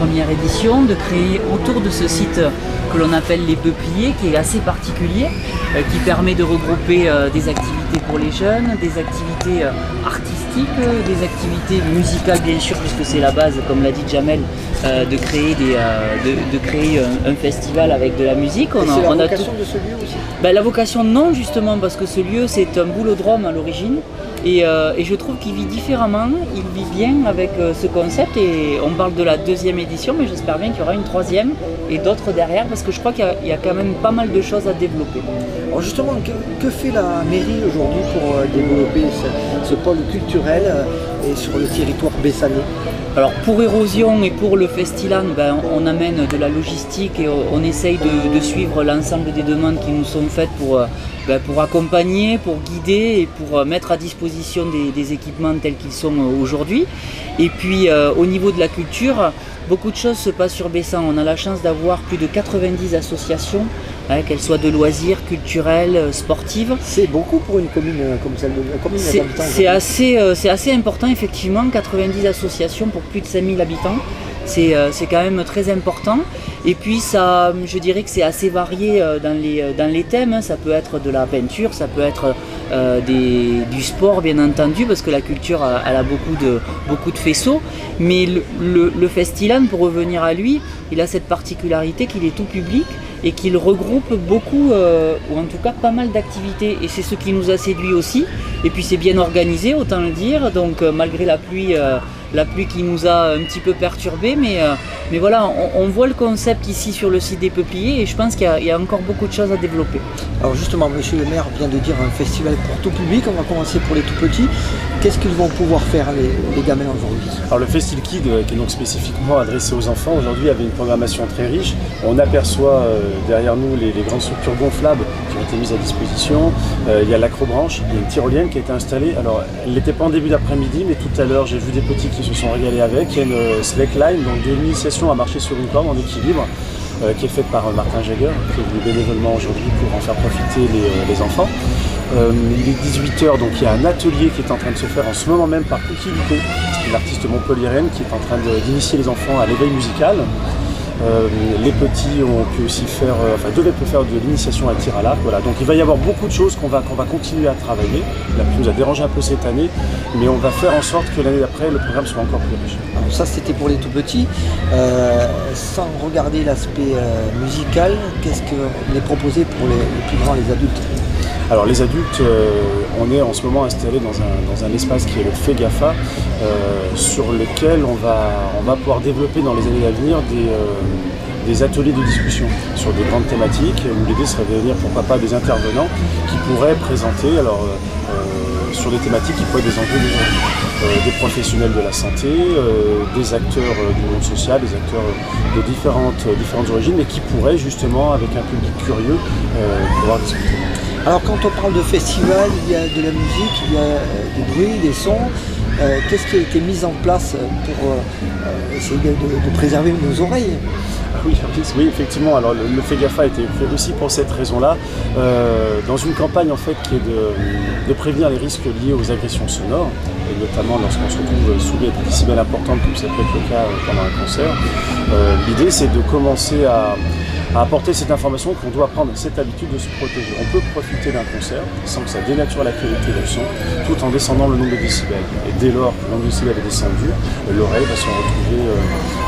première édition, de créer autour de ce site que l'on appelle les Peupliers, qui est assez particulier, qui permet de regrouper des activités pour les jeunes, des activités artistiques, des activités musicales bien sûr, puisque c'est la base, comme l'a dit Jamel, de créer un festival avec de la musique. C'est la vocation de ce lieu aussi? La vocation non, justement, parce que ce lieu c'est un boulodrome à l'origine. Et je trouve qu'il vit différemment, il vit bien avec ce concept et on parle de la 2e édition, mais j'espère bien qu'il y aura une 3e et d'autres derrière parce que je crois qu'il y a quand même pas mal de choses à développer. Alors justement, que fait la mairie aujourd'hui pour développer ce pôle culturel et sur le territoire bessanais? Alors pour Érosion et pour le Festiland, on amène de la logistique et on essaye de suivre l'ensemble des demandes qui nous sont faites pour accompagner, pour guider et pour mettre à disposition des équipements tels qu'ils sont aujourd'hui. Et puis au niveau de la culture, beaucoup de choses se passent sur Bessan. On a la chance d'avoir plus de 90 associations, qu'elles soient de loisirs, culturelles, sportives. C'est beaucoup pour une commune comme celle de commune d'habitants. C'est assez important effectivement, 90 associations pour plus de 5000 habitants. C'est quand même très important. Et puis ça, je dirais que c'est assez varié dans les thèmes. Ça peut être de la peinture, ça peut être du sport bien entendu, parce que la culture elle a beaucoup de faisceaux. Mais le Festiland, pour revenir à lui, il a cette particularité qu'il est tout public et qu'il regroupe beaucoup, ou en tout cas pas mal d'activités. Et c'est ce qui nous a séduit aussi. Et puis c'est bien organisé, autant le dire. Donc malgré la pluie qui nous a un petit peu perturbés, mais voilà, on voit le concept ici sur le site des Peupliers et je pense qu'il y a encore beaucoup de choses à développer. Alors justement, monsieur le maire vient de dire un festival pour tout public, on va commencer pour les tout petits. Qu'est-ce qu'ils vont pouvoir faire les gamins aujourd'hui? Alors le Festil Kid, qui est donc spécifiquement adressé aux enfants, aujourd'hui avait une programmation très riche. On aperçoit derrière nous les grandes structures gonflables qui ont été mises à disposition. Il y a l'acrobranche, il y a une tyrolienne qui a été installée. Alors elle n'était pas en début d'après-midi, mais tout à l'heure j'ai vu des petits qui se sont régalés avec. Il y a une slackline, donc de l'initiation à marcher sur une corde en équilibre, qui est faite par Martin Jagger, qui est venu bénévolement aujourd'hui pour en faire profiter les enfants. Il est 18h, donc il y a un atelier qui est en train de se faire en ce moment même par Cookie Lico, une artiste montpelliéraine qui est en train d'initier les enfants à l'éveil musical. Les petits ont pu aussi devaient faire de l'initiation à tir à l'arc. Voilà. Donc il va y avoir beaucoup de choses qu'on va continuer à travailler. La pluie nous a dérangé un peu cette année, mais on va faire en sorte que l'année d'après, le programme soit encore plus riche. Alors ça c'était pour les tout petits. Sans regarder l'aspect musical, qu'est-ce qu'on est proposé pour les plus grands, les adultes? Alors les adultes, on est en ce moment installé dans un espace qui est le FEGAFA, sur lequel on va pouvoir développer dans les années à venir des ateliers de discussion sur des grandes thématiques. L'idée serait de venir pourquoi pas des intervenants qui pourraient présenter sur des thématiques qui pourraient être des enjeux des professionnels de la santé, des acteurs du monde social, des acteurs de différentes origines, mais qui pourraient justement, avec un public curieux, pouvoir discuter. Alors quand on parle de festival, il y a de la musique, il y a des bruits, des sons. Qu'est-ce qui a été mis en place pour essayer de préserver nos oreilles? Oui, effectivement. Alors le FEGAFA a été fait aussi pour cette raison-là, dans une campagne en fait qui est de prévenir les risques liés aux agressions sonores, et notamment lorsqu'on se retrouve soumis à des décibels importantes, comme ça peut être le cas pendant un concert. L'idée, c'est de commencer à apporter cette information qu'on doit prendre cette habitude de se protéger. On peut profiter d'un concert sans que ça dénature la qualité du son, tout en descendant le nombre de décibels. Et dès lors que le nombre de décibels est descendu, l'oreille va se retrouver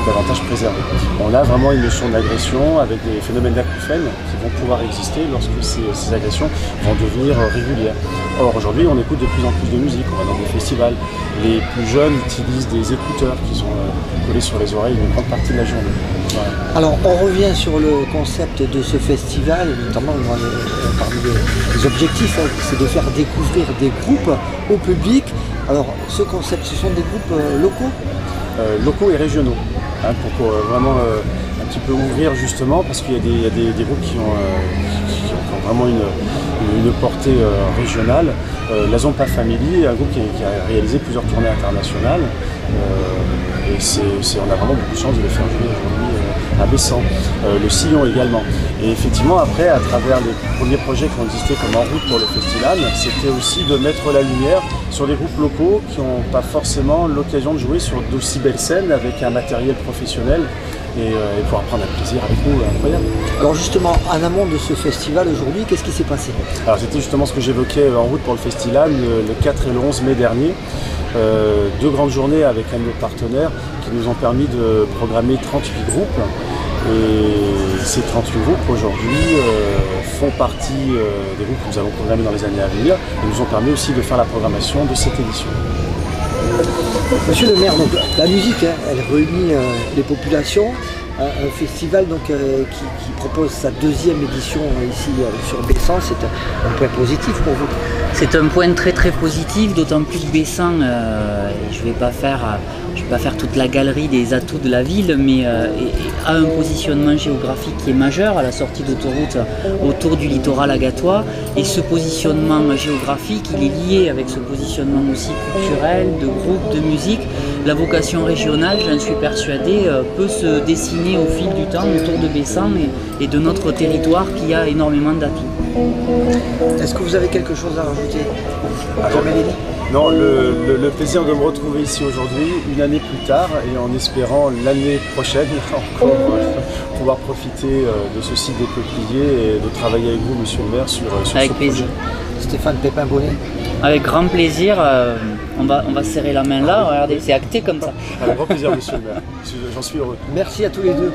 davantage préservée. On a vraiment une notion d'agression avec des phénomènes d'acouphènes qui vont pouvoir exister lorsque ces agressions vont devenir régulières. Or aujourd'hui, on écoute de plus en plus de musique, on va dans des festivals. Les plus jeunes utilisent des écouteurs qui sont collés sur les oreilles une grande partie de la journée. Voilà. Alors on revient sur le concept de ce festival, notamment parmi les objectifs, c'est de faire découvrir des groupes au public. Alors ce concept, ce sont des groupes locaux et régionaux, pour vraiment un petit peu ouvrir justement, parce qu'il y a des groupes qui ont vraiment une portée régionale. La Zompa Family est un groupe qui a réalisé plusieurs tournées internationales. Et on a vraiment beaucoup de chance de le faire jouer aujourd'hui à Bessan. Le Sillon également. Et effectivement, après, à travers les premiers projets qui ont existé comme En route pour le festival, c'était aussi de mettre la lumière sur des groupes locaux qui n'ont pas forcément l'occasion de jouer sur d'aussi belles scènes avec un matériel professionnel et pouvoir prendre un plaisir avec nous incroyable. Alors justement, en amont de ce festival aujourd'hui, qu'est-ce qui s'est passé? Alors c'était justement ce que j'évoquais En route pour le festival le 4 et le 11 mai dernier. 2 grandes journées avec un de nos partenaires qui nous ont permis de programmer 38 groupes. Et ces 38 groupes aujourd'hui font partie des groupes que nous allons programmer dans les années à venir et nous ont permis aussi de faire la programmation de cette édition. Monsieur le maire, donc, la musique, elle réunit les populations. Un festival donc, qui propose sa 2e édition ici sur Bessan, c'est un point positif pour vous? C'est un point très très positif, d'autant plus que Bessan, je ne vais pas faire toute la galerie des atouts de la ville, mais a un positionnement géographique qui est majeur à la sortie d'autoroute autour du littoral agatois. Et ce positionnement géographique, il est lié avec ce positionnement aussi culturel, de groupe, de musique. La vocation régionale, j'en suis persuadé, peut se dessiner au fil du temps autour de Bessan et de notre territoire qui a énormément d'atouts. Est-ce que vous avez quelque chose à rajouter? Non, le plaisir de me retrouver ici aujourd'hui, une année plus tard, et en espérant l'année prochaine encore pouvoir profiter de ce site des Peupliers et de travailler avec vous, monsieur le maire, sur avec ce plaisir. projet. Stéphane Pépin-Bonnet. Avec grand plaisir, on va serrer la main là, regardez, c'est acté comme ça. Avec grand plaisir, monsieur le maire, j'en suis heureux. Merci à tous les deux.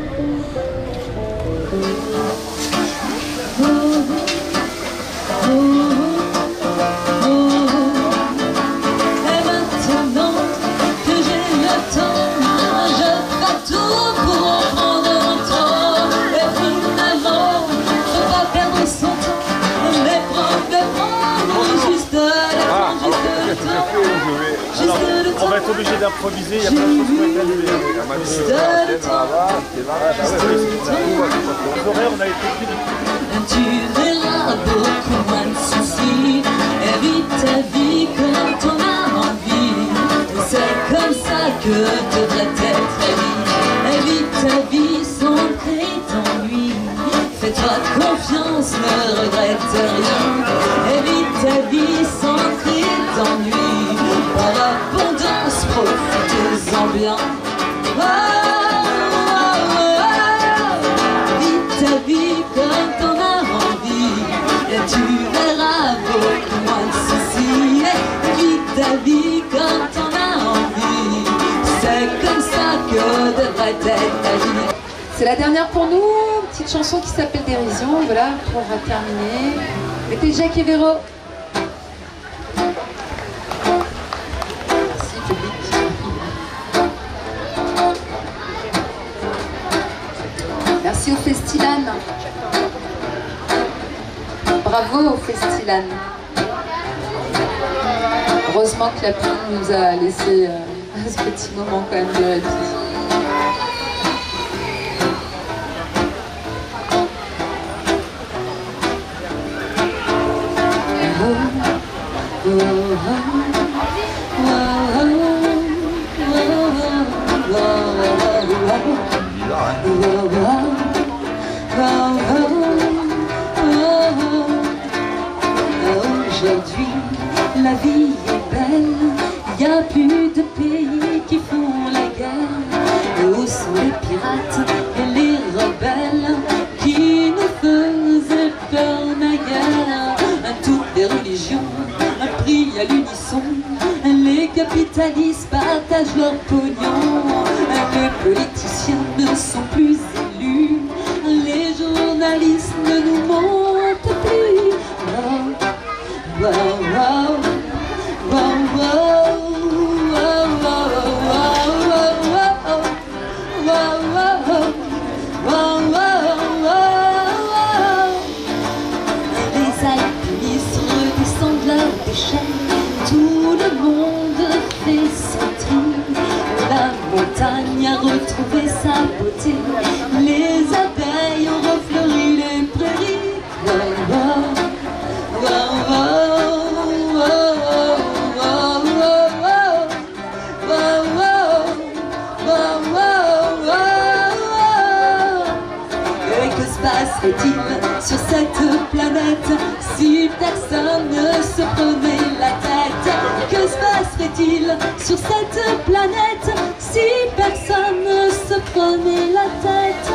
On va être obligé d'improviser, il y a plein de choses qui vont être annulées. On a été pris. Tu verras beaucoup moins de soucis. Évite ta vie comme t'en as envie. C'est comme ça que devrait être ta vie. Évite ta vie sans créer d'ennui. Fais-toi confiance, ne regrette rien. Évite ta vie sans créer d'ennui. Par abondance, profite-en bien. Oh, oh, oh. Vis ta vie comme t'en as envie. Et tu verras beaucoup moins de soucis. Vis ta vie comme t'en as envie. C'est comme ça que devrait être ta vie. C'est la dernière pour nous, petite chanson qui s'appelle Dérision, voilà, pour terminer. Mettez Jacques et Véro. Merci public. Merci au Festilan. Bravo au Festilan. Heureusement que la pluie nous a laissé ce petit moment quand même de répit. Aujourd'hui, la vie est belle, il n'y a plus de pays qui font la guerre. Où sont les pirates et les rebelles qui nous faisaient peur naguère? Toutes les religions prient à l'unisson, les capitalistes partagent leur pognon, les politiciens ne sont plus élus, les journalistes ne nous montrent plus. Wow, wow, wow, wow, wow, les alpinistes redescendent leurs déchets, tout le monde fait son tri. La montagne a retrouvé sa beauté, les abeilles ont refleuri les prairies. Wow, wow, wow, wow, wow, wow, wow, wow, wow, wow. passerait-il sur cette planète si personne ne se prenait la tête? Que se passerait-il sur cette planète si personne ne se prenait la tête?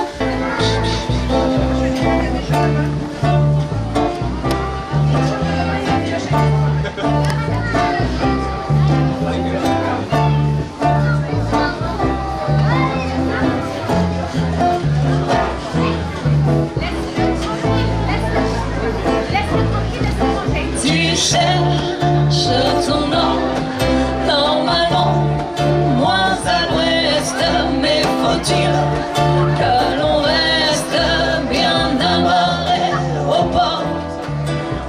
Tu cherches ton nom, normalement moins à l'ouest, mais faut-il que l'on reste bien amarré au port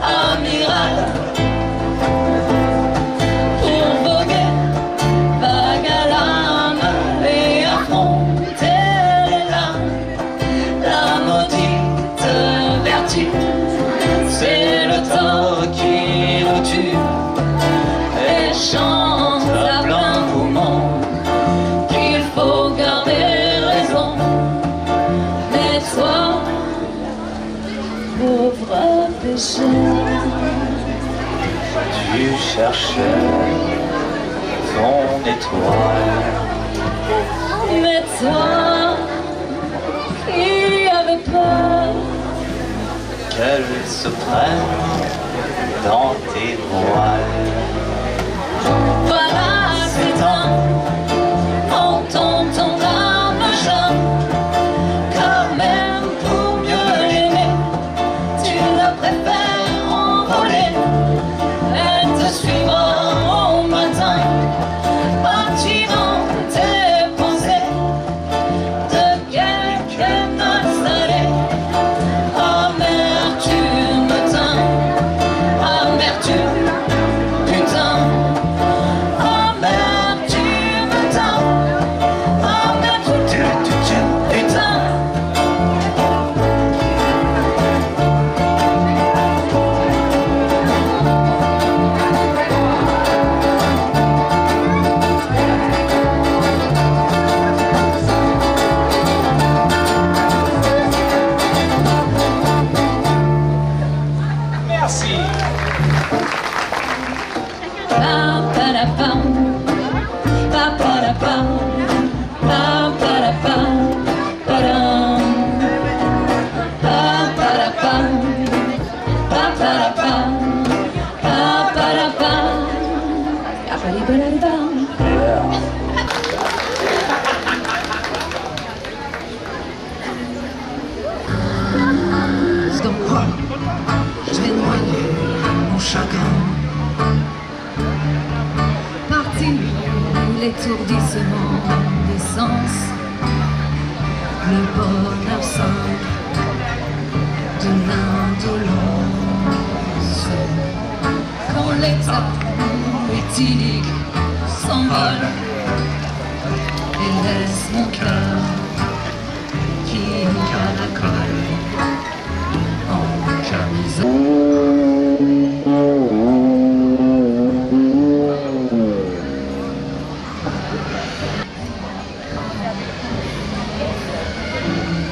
amiral pour voguer vague à l'âme et affronter les lames? La maudite vertu, c'est le tort qui nous tue et chante à plein poumon qu'il faut garder raison. Mais toi, pauvre pécheur, Tu cherchais ton étoile, mais toi qui avais peur qu'elle se prenne dans tes voiles. voilà, c'est temps, entends ton âme jaune, quand même pour mieux l'aimer, tu le préfères envoler. Elle te suivra au matin, partie dans tes pensées, de quelques notes salées. Amertume teint, amertume, putain. Amertume teint, amertume, putain. Merci. Pa-pa-da-pam, pa-pa-da-pam, pa-pa-da-pam, pa-dam. Pa-pa-da-pam, pa-pa-da-pam, pa-pa-da-pam, pa-pa-di-ba-da-da-bam. Dans quoi je vais noyer mon chagrin? Parti l'étourdissement des sens, le bonheur simple de l'indolence. Quand l'état éthylique s'envole